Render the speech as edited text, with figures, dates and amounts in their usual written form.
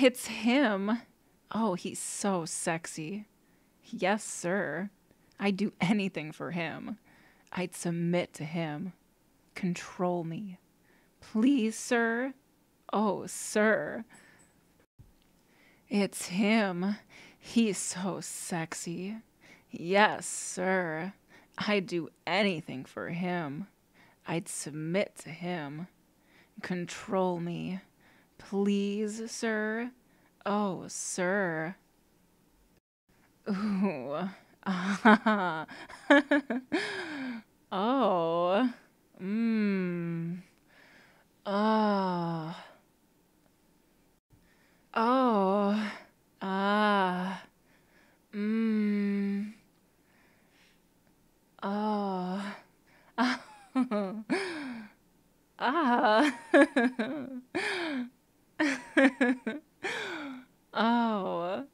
It's him. Oh, he's so sexy. Yes, sir. I'd do anything for him. I'd submit to him. Control me. Please, sir. Oh, sir. It's him. He's so sexy. Yes, sir. I'd do anything for him. I'd submit to him. Control me. Please, sir. Oh, sir. Ooh. Ah. Oh. Mmm. Ah. Oh. Ah. Mmm. Oh. Ah. Oh.